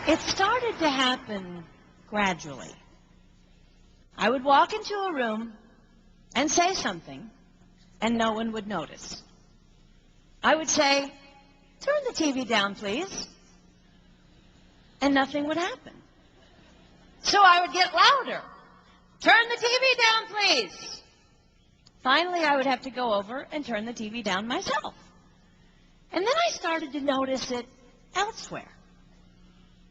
It started to happen gradually. I would walk into a room and say something, and no one would notice. I would say, "Turn the TV down, please," and nothing would happen. So I would get louder. "Turn the TV down, please." Finally, I would have to go over and turn the TV down myself. And then I started to notice it elsewhere.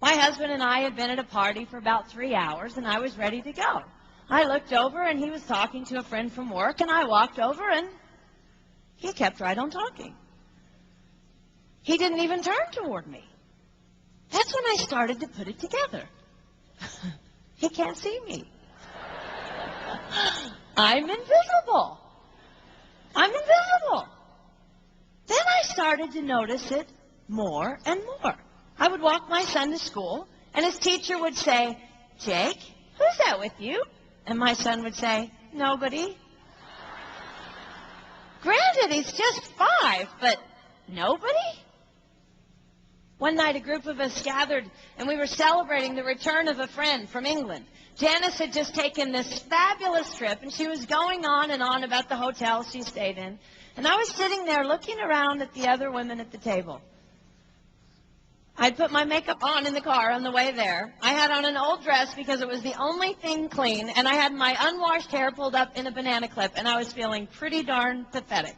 My husband and I had been at a party for about 3 hours, and I was ready to go. I looked over, and he was talking to a friend from work, and I walked over, and he kept right on talking. He didn't even turn toward me. That's when I started to put it together. He can't see me. I'm invisible. I'm invisible. Then I started to notice it more and more. I would walk my son to school, and his teacher would say, "Jake, who's that with you?" And my son would say, "Nobody." Granted, he's just 5, but nobody? One night, a group of us gathered, and we were celebrating the return of a friend from England. Janice had just taken this fabulous trip, and she was going on and on about the hotel she stayed in. And I was sitting there looking around at the other women at the table. I'd put my makeup on in the car on the way there. I had on an old dress because it was the only thing clean, and I had my unwashed hair pulled up in a banana clip, and I was feeling pretty darn pathetic.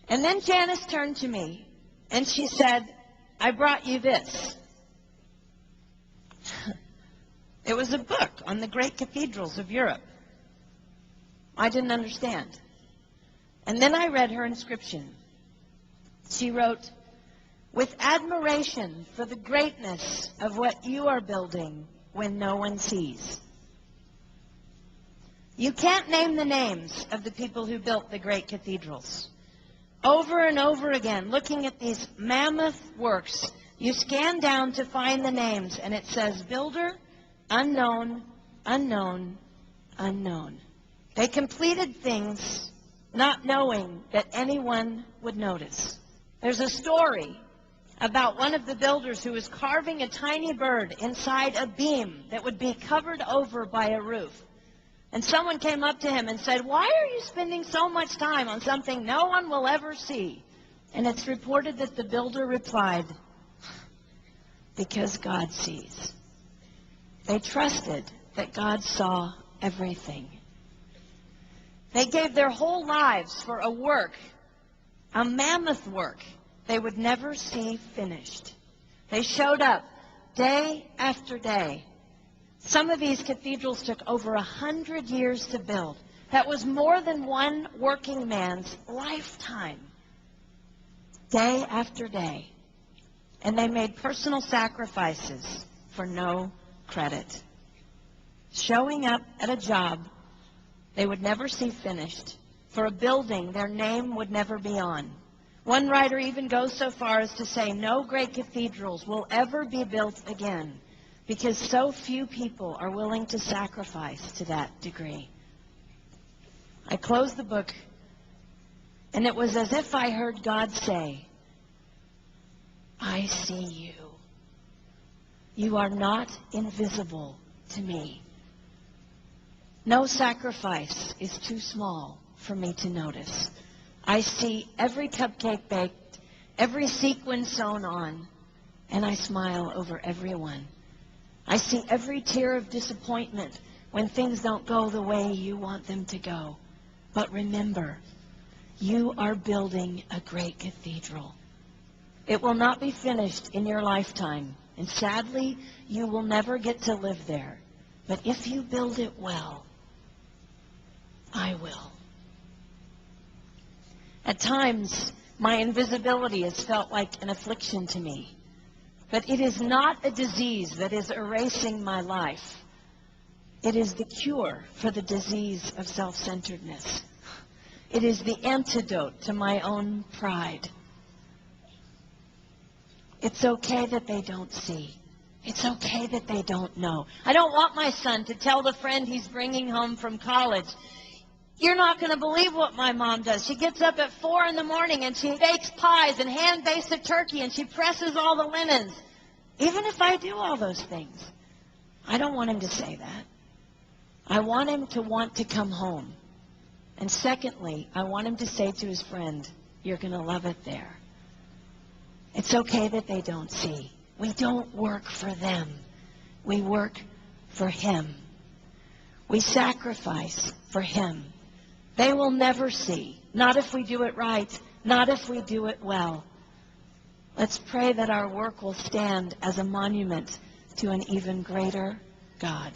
And then Janice turned to me, and she said, "I brought you this." It was a book on the great cathedrals of Europe. I didn't understand. And then I read her inscription. She wrote, "With admiration for the greatness of what you are building when no one sees." You can't name the names of the people who built the great cathedrals. Over and over again, looking at these mammoth works, you scan down to find the names, and it says, "Builder, unknown, unknown, unknown." They completed things not knowing that anyone would notice. There's a story about one of the builders who was carving a tiny bird inside a beam that would be covered over by a roof. And someone came up to him and said, "Why are you spending so much time on something no one will ever see?" And it's reported that the builder replied, "Because God sees." They trusted that God saw everything. They gave their whole lives for a work, a mammoth work, they would never see finished. They showed up day after day. Some of these cathedrals took over 100 years to build. That was more than one working man's lifetime. Day after day. And they made personal sacrifices for no credit. Showing up at a job they would never see finished, for a building their name would never be on. One writer even goes so far as to say no great cathedrals will ever be built again because so few people are willing to sacrifice to that degree. I closed the book, and it was as if I heard God say, "I see you. You are not invisible to me. No sacrifice is too small for me to notice. I see every cupcake baked, every sequin sewn on, and I smile over everyone. I see every tear of disappointment when things don't go the way you want them to go. But remember, you are building a great cathedral. It will not be finished in your lifetime, and sadly, you will never get to live there. But if you build it well, I will." At times, my invisibility has felt like an affliction to me. But it is not a disease that is erasing my life. It is the cure for the disease of self-centeredness. It is the antidote to my own pride. It's okay that they don't see. It's okay that they don't know. I don't want my son to tell the friend he's bringing home from college, "You're not going to believe what my mom does. She gets up at 4 in the morning and she bakes pies and hand-bakes a turkey and she presses all the linens." Even if I do all those things. I don't want him to say that. I want him to want to come home. And secondly, I want him to say to his friend, you're going to love it there. It's okay that they don't see. We don't work for them. We work for him. We sacrifice for him. They will never see. Not if we do it right. Not if we do it well. Let's pray that our work will stand as a monument to an even greater God.